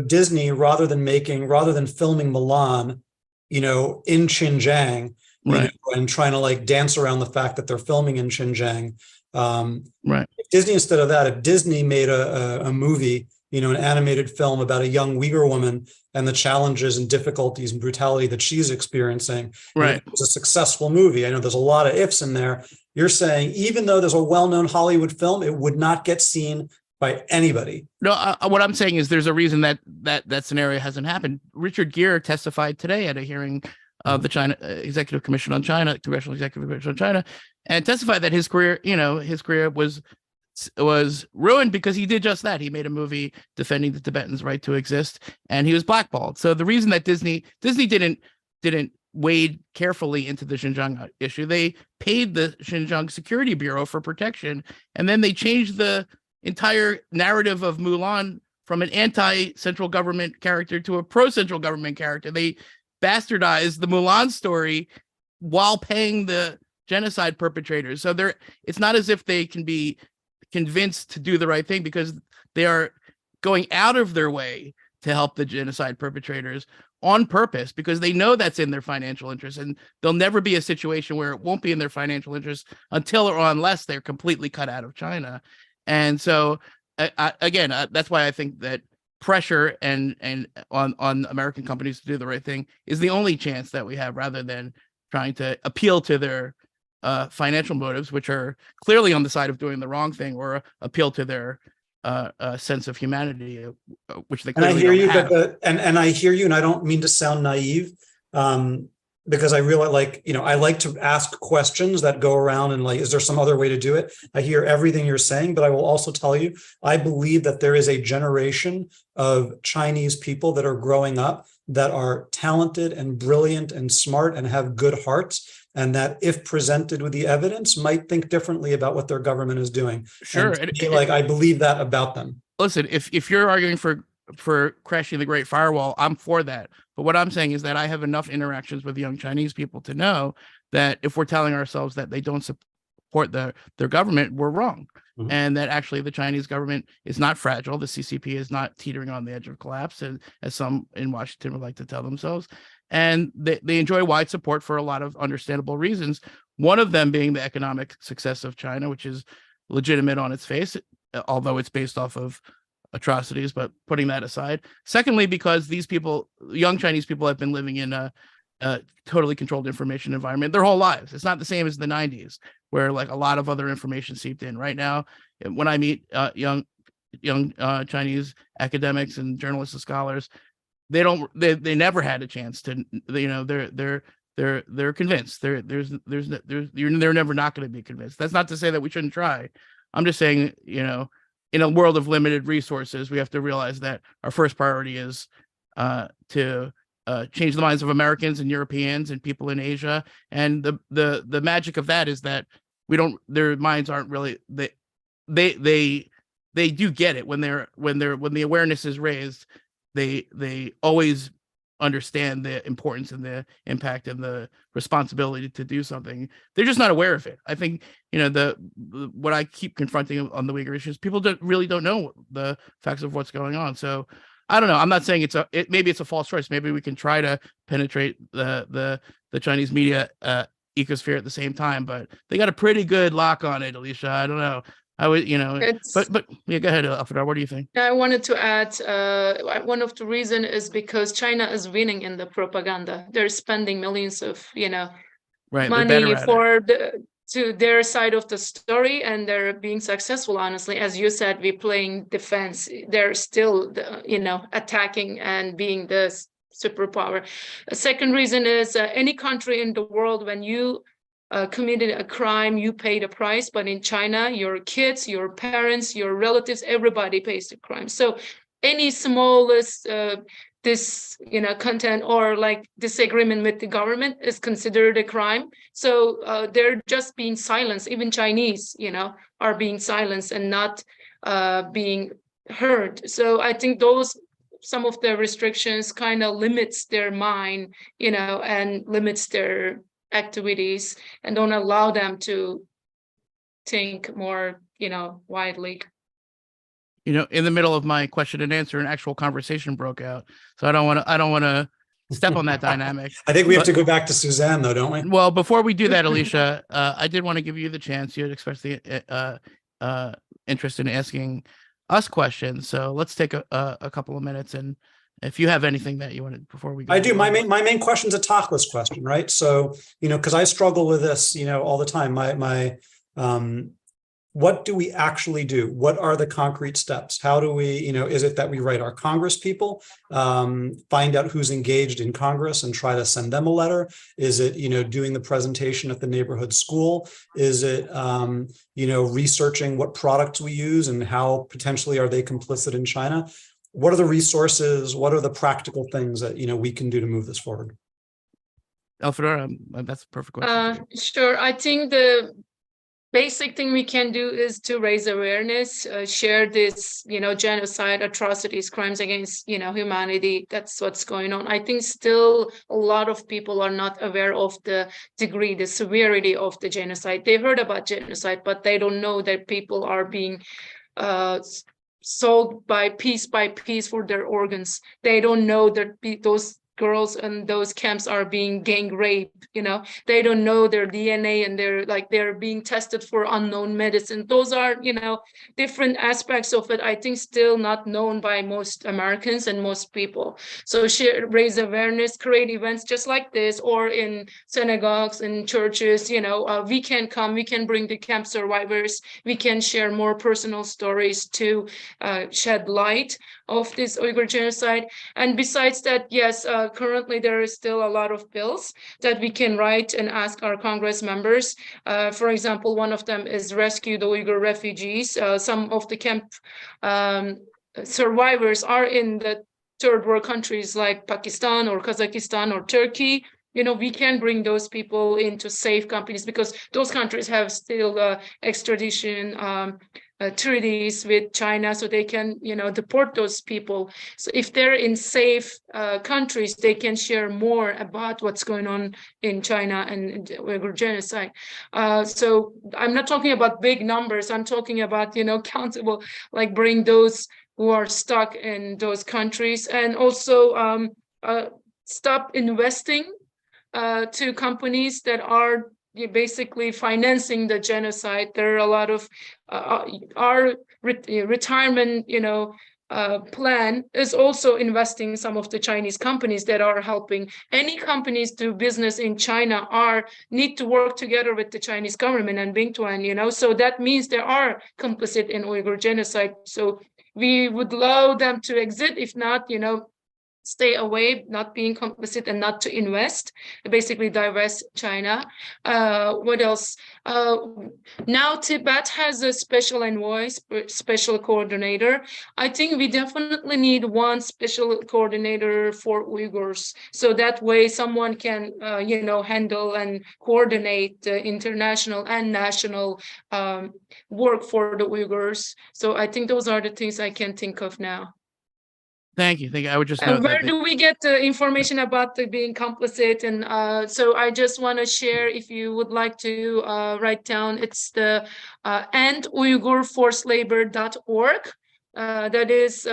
Disney, rather than filming Mulan, in Xinjiang, Right. And trying to like dance around the fact that they're filming in Xinjiang. Right. If Disney, instead of that, if Disney made a movie, an animated film about a young Uyghur woman and the challenges and difficulties and brutality that she's experiencing, right, it was a successful movie. I know there's a lot of ifs in there. You're saying even though there's a well-known Hollywood film, it would not get seen by anybody. No, what I'm saying is there's a reason that scenario hasn't happened. Richard Gere testified today at a hearing of the China Executive Commission on China, Congressional Executive Commission on China, and testified that his career was ruined because he did just that. He made a movie defending the Tibetans' right to exist, and he was blackballed. So the reason that Disney didn't wade carefully into the Xinjiang issue, they paid the Xinjiang Security Bureau for protection, and then they changed the entire narrative of Mulan from an anti-central government character to a pro-central government character. They bastardized the Mulan story while paying the genocide perpetrators. So it's not as if they can be convinced to do the right thing, because they are going out of their way to help the genocide perpetrators on purpose, because they know that's in their financial interest, and there'll never be a situation where it won't be in their financial interest until or unless they're completely cut out of China. And so, again, that's why I think that pressure and on American companies to do the right thing is the only chance that we have, rather than trying to appeal to their financial motives, which are clearly on the side of doing the wrong thing, or appeal to their sense of humanity, which they clearly don't have. And I hear you, and I don't mean to sound naive, because I really I like to ask questions that go around and is there some other way to do it? I hear everything you're saying, but I will also tell you, I believe that there is a generation of Chinese people that are growing up that are talented and brilliant and smart and have good hearts, and that if presented with the evidence might think differently about what their government is doing. Sure. I believe that about them. Listen, if you're arguing for crashing the Great Firewall, I'm for that. But what I'm saying is that I have enough interactions with young Chinese people to know that if we're telling ourselves that they don't support their government, we're wrong. Mm-hmm. And that actually the Chinese government is not fragile. The CCP is not teetering on the edge of collapse, as some in Washington would like to tell themselves. And they enjoy wide support for a lot of understandable reasons. One of them being the economic success of China, which is legitimate on its face, although it's based off of atrocities, but putting that aside. Secondly, because these people, young Chinese people, have been living in a totally controlled information environment their whole lives. It's not the same as the 90s, where a lot of other information seeped in. Right now, when I meet young Chinese academics and journalists and scholars, they never had a chance to, they're convinced. They're never not going to be convinced. That's not to say that we shouldn't try. I'm just saying, in a world of limited resources, we have to realize that our first priority is to change the minds of Americans and Europeans and people in Asia. And the magic of that is that their minds aren't really, they do get it when the awareness is raised. They always understand the importance and the impact and the responsibility to do something. They're just not aware of it. I think, what I keep confronting on the Uyghur issues, people really don't know the facts of what's going on. So I don't know. I'm not saying maybe it's a false choice. Maybe we can try to penetrate the Chinese media ecosphere at the same time, but they got a pretty good lock on it, Elisha. I don't know. I would, but yeah, go ahead, Elfidar. What do you think? I wanted to add, one of the reasons is because China is winning in the propaganda. They're spending millions of, money to their side of the story, and they're being successful. Honestly, as you said, we're playing defense. They're still, attacking and being the superpower. A second reason is any country in the world, when you committed a crime, you pay the price. But in China, your kids, your parents, your relatives, everybody pays the crime. So any smallest this content or like disagreement with the government is considered a crime. So they're just being silenced. Even Chinese are being silenced and not being heard. So I think some of the restrictions kind of limits their mind, and limits their activities and don't allow them to think more, widely. In the middle of my question and answer, an actual conversation broke out. So I don't want to step on that dynamic. I think we have to go back to Suzanne, though, don't we? Well, before we do that, Elisha, I did want to give you the chance. You had expressed the interest in asking us questions. So let's take a couple of minutes, and if you have anything that you wanted before we go. I do. My main question is a talkless question, right? So, because I struggle with this, all the time. What do we actually do? What are the concrete steps? How do we, is it that we write our Congress people, find out who's engaged in Congress and try to send them a letter? Is it, doing the presentation at the neighborhood school? Is it, researching what products we use and how potentially are they complicit in China? What are the resources? What are the practical things that, we can do to move this forward? Elfidar, that's a perfect question. Sure. I think the basic thing we can do is to raise awareness, share this, genocide, atrocities, crimes against, humanity. That's what's going on. I think still a lot of people are not aware of the degree, the severity of the genocide. They heard about genocide, but they don't know that people are being sold by piece for their organs. They don't know that those girls in those camps are being gang raped. They don't know their DNA and they're being tested for unknown medicine. Those are different aspects of it, I think, still not known by most Americans and most people. So raise awareness, create events just like this, or in synagogues and churches. We can come, we can bring the camp survivors, we can share more personal stories to shed light of this Uyghur genocide. And besides that, yes, currently there is still a lot of bills that we can write and ask our Congress members. For example, one of them is rescue the Uyghur refugees. Some of the camp survivors are in the third world countries like Pakistan or Kazakhstan or Turkey. We can bring those people into safe countries because those countries have still extradition treaties with China, so they can, deport those people. So if they're in safe countries, they can share more about what's going on in China and Uyghur genocide. So I'm not talking about big numbers. I'm talking about, countable, like bring those who are stuck in those countries, and also stop investing to companies that are basically financing the genocide. There are a lot of our retirement, plan is also investing some of the Chinese companies that are helping. Any companies do business in China need to work together with the Chinese government and Bingtuan, so that means they are complicit in Uyghur genocide. So we would allow them to exit, if not, stay away, not being complicit, and not to invest, basically divest China. What else? Now Tibet has a special envoy, special coordinator. I think we definitely need one special coordinator for Uyghurs, so that way someone can, handle and coordinate the international and national work for the Uyghurs. So I think those are the things I can think of now. Thank you. I would just note where do we get the information about being complicit? And so I just want to share, if you would like to write down, it's the endUighurForcedLabor.org. That is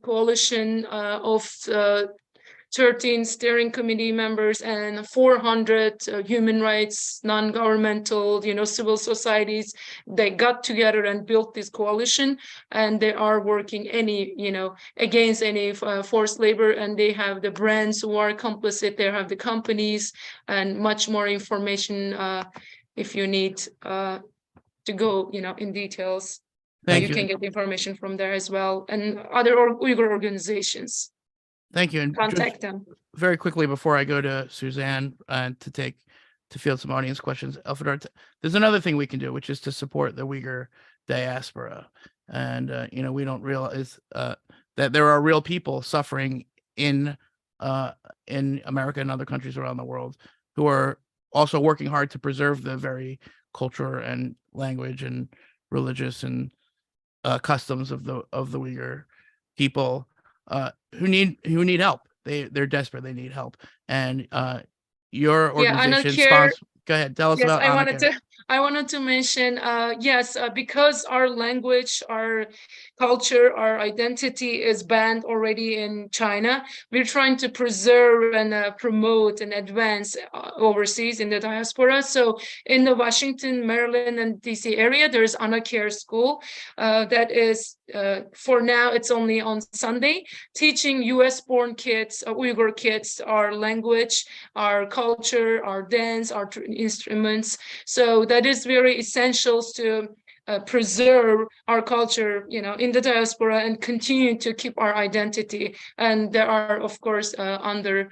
coalition of 13 steering committee members and 400 human rights, non-governmental, civil societies. They got together and built this coalition, and they are working against any forced labor. And they have the brands who are complicit. They have the companies and much more information if you need to go, in details. You can get information from there as well, and other Uyghur organizations. Thank you. And contact them. Very quickly before I go to Suzanne to field some audience questions, Elfidar, there's another thing we can do, which is to support the Uyghur diaspora. And we don't realize that there are real people suffering in America and other countries around the world who are also working hard to preserve the very culture and language and religious and customs of the Uyghur people who need help. They're desperate. They need help, and your organization sponsors. Go ahead, tell us Yes, about I wanted to mention, yes, because our language, our culture, our identity is banned already in China. We're trying to preserve and promote and advance overseas in the diaspora. So in the Washington, Maryland, and DC area, there's Ana Care School that is, for now, it's only on Sunday, teaching US-born kids, Uyghur kids, our language, our culture, our dance, our instruments. So that is very essential to preserve our culture, in the diaspora and continue to keep our identity. And there are, of course, under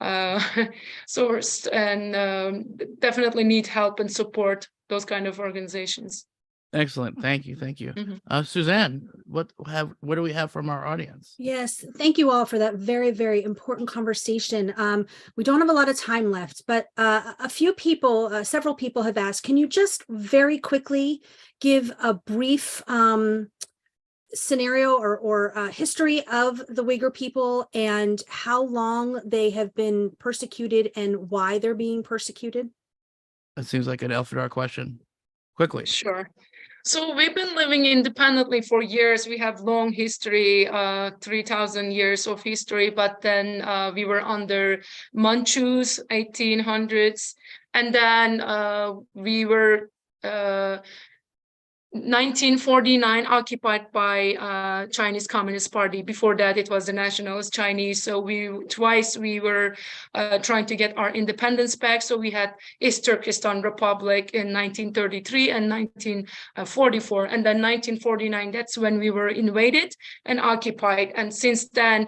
sourced and definitely need help and support those kind of organizations. Excellent. Thank you. Suzanne, what do we have from our audience? Yes, thank you all for that very, very important conversation. We don't have a lot of time left, but several people have asked, can you just very quickly give a brief scenario or history of the Uyghur people and how long they have been persecuted and why they're being persecuted? That seems like an Elfidar question. Quickly. Sure. So we've been living independently for years. We have long history, 3,000 years of history, but then we were under Manchus, 1800s. And then we were 1949 occupied by Chinese Communist Party. Before that, it was the Nationalist Chinese. So twice we were trying to get our independence back. So we had East Turkestan Republic in 1933 and 1944. And then 1949, that's when we were invaded and occupied. And since then,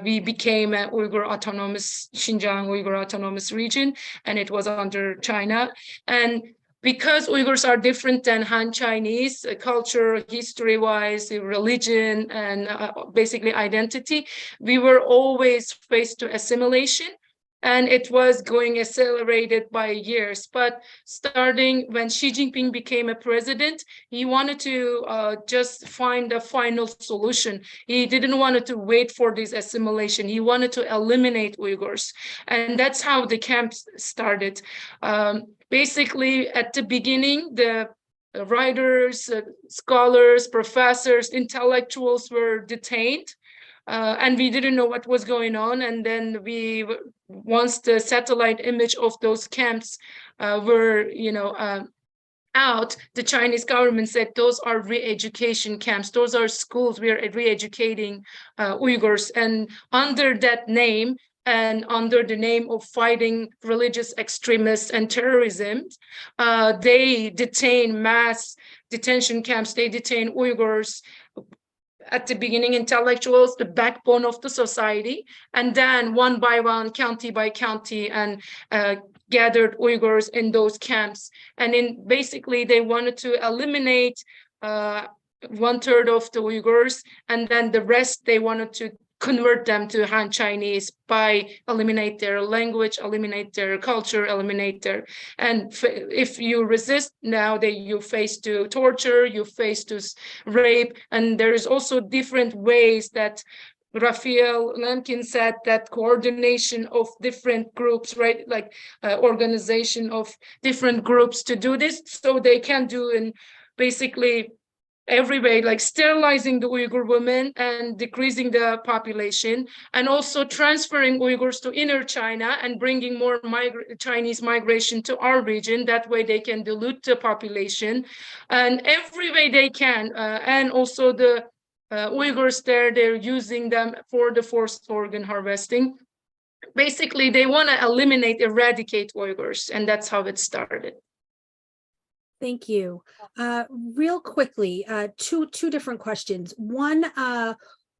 we became a Xinjiang Uyghur Autonomous Region, and it was under China. And because Uyghurs are different than Han Chinese, culture, history-wise, religion, and basically identity, we were always faced to assimilation, and it was going accelerated by years. But starting when Xi Jinping became a president, he wanted to just find a final solution. He didn't want to wait for this assimilation. He wanted to eliminate Uyghurs, and that's how the camps started. Basically, at the beginning, the writers, scholars, professors, intellectuals were detained, and we didn't know what was going on. And then once the satellite image of those camps were, out, the Chinese government said those are re-education camps. Those are schools. We are re-educating Uyghurs, and under that name, and under the name of fighting religious extremists and terrorism, they detain mass detention camps. They detain Uyghurs, at the beginning intellectuals, the backbone of the society, and then one by one, county by county, and gathered Uyghurs in those camps. And basically they wanted to eliminate 1/3 of the Uyghurs, and then the rest they wanted to convert them to Han Chinese by eliminate their language, eliminate their culture, and if you resist now, you face to torture, you face to rape, and there is also different ways that Raphael Lemkin said that coordination of different groups, right, like organization of different groups to do this, so they can do in basically every way, like sterilizing the Uyghur women and decreasing the population, and also transferring Uyghurs to inner China and bringing more Chinese migration to our region. That way they can dilute the population, and every way they can. And also the Uyghurs they're using them for the forced organ harvesting. Basically, they want to eradicate Uyghurs, and that's how it started. Thank you. Real quickly, two different questions. One,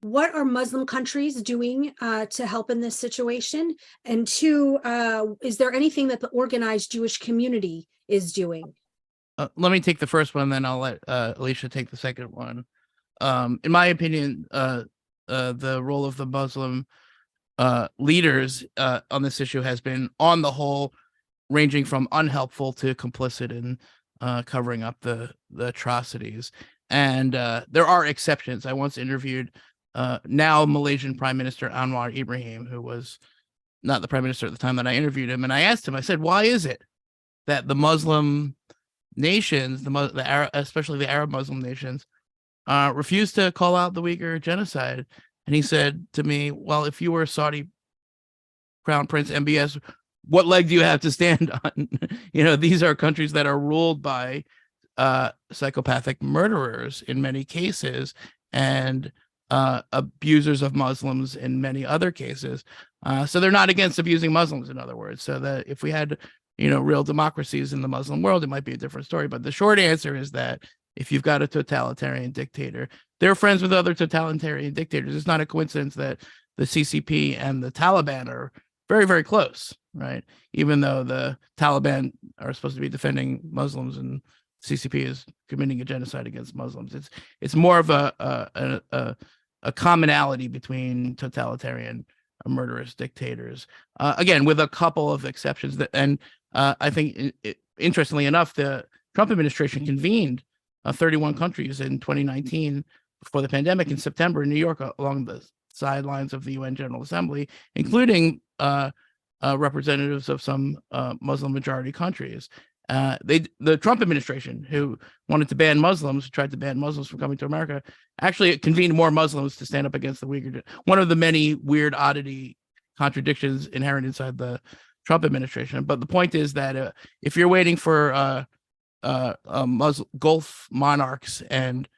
what are Muslim countries doing to help in this situation? And two, is there anything that the organized Jewish community is doing? Let me take the first one, then I'll let Elisha take the second one. In my opinion, the role of the Muslim leaders on this issue has been, on the whole, ranging from unhelpful to complicit in covering up the atrocities. And there are exceptions. I once interviewed now Malaysian Prime Minister Anwar Ibrahim, who was not the prime minister at the time that I interviewed him. And I asked him, I said, why is it that the Muslim nations, the Arab, especially the Arab Muslim nations, refuse to call out the Uyghur genocide? And he said to me, well, if you were Saudi Crown Prince MBS, what leg do you have to stand on? These are countries that are ruled by psychopathic murderers in many cases, and abusers of Muslims in many other cases. So they're not against abusing Muslims, in other words. So that if we had, real democracies in the Muslim world, it might be a different story. But the short answer is that if you've got a totalitarian dictator, they're friends with other totalitarian dictators. It's not a coincidence that the CCP and the Taliban are very, very close, right? Even though the Taliban are supposed to be defending Muslims and CCP is committing a genocide against Muslims. It's more of a commonality between totalitarian murderous dictators. Again, with a couple of exceptions. I think, interestingly enough, the Trump administration convened 31 countries in 2019 before the pandemic in September in New York along the sidelines of the UN General Assembly, including representatives of some Muslim majority countries. The Trump administration, who wanted to ban Muslims, tried to ban Muslims from coming to America, actually convened more Muslims to stand up against the Uyghur. One of the many weird oddity contradictions inherent inside the Trump administration. But the point is that if you're waiting for Gulf monarchs and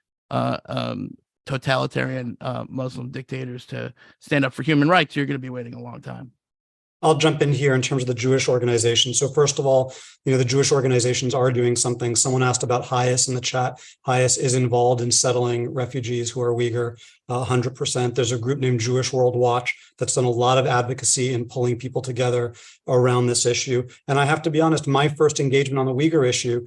totalitarian Muslim dictators to stand up for human rights, you're going to be waiting a long time. I'll jump in here in terms of the Jewish organizations. So first of all, the Jewish organizations are doing something. Someone asked about HIAS in the chat. HIAS is involved in settling refugees who are Uyghur, 100%. There's a group named Jewish World Watch that's done a lot of advocacy in pulling people together around this issue. And I have to be honest, my first engagement on the Uyghur issue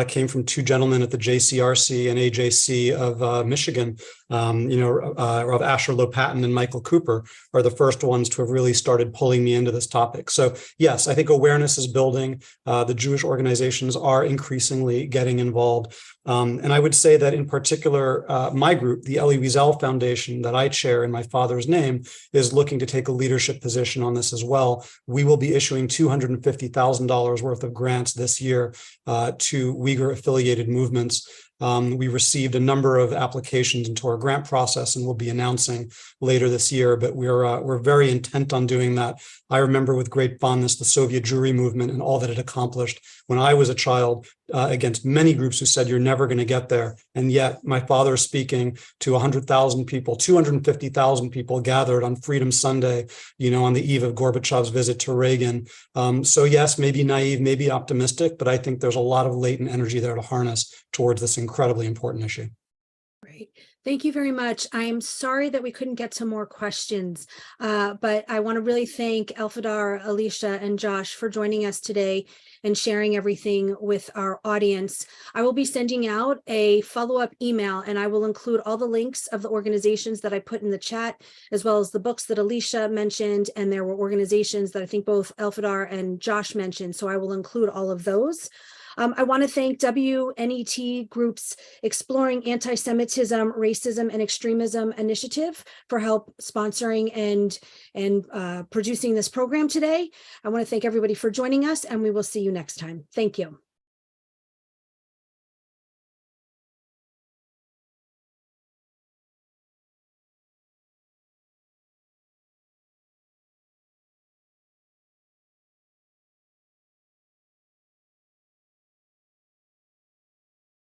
came from two gentlemen at the JCRC and AJC of Michigan. Rav Asher Lopatin and Michael Cooper are the first ones to have really started pulling me into this topic. So yes, I think awareness is building. The Jewish organizations are increasingly getting involved. And I would say that in particular, my group, the Elie Wiesel Foundation that I chair in my father's name, is looking to take a leadership position on this as well. We will be issuing $250,000 worth of grants this year to Uyghur affiliated movements. We received a number of applications into our grant process and we'll be announcing later this year, but we're very intent on doing that. I remember with great fondness the Soviet Jewry movement and all that it accomplished when I was a child against many groups who said you're never going to get there. And yet my father is speaking to 100,000 people, 250,000 people gathered on Freedom Sunday, on the eve of Gorbachev's visit to Reagan. So yes, maybe naive, maybe optimistic, but I think there's a lot of latent energy there to harness towards this incredibly important issue. Great. Thank you very much. I am sorry that we couldn't get to more questions, but I want to really thank Elfidar, Elisha, and Josh for joining us today and sharing everything with our audience. I will be sending out a follow-up email, and I will include all the links of the organizations that I put in the chat, as well as the books that Elisha mentioned, and there were organizations that I think both Elfidar and Josh mentioned, so I will include all of those. I want to thank WNET Group's Exploring Anti-Semitism, Racism, and Extremism initiative for help sponsoring and producing this program today. I want to thank everybody for joining us, and we will see you next time. Thank you.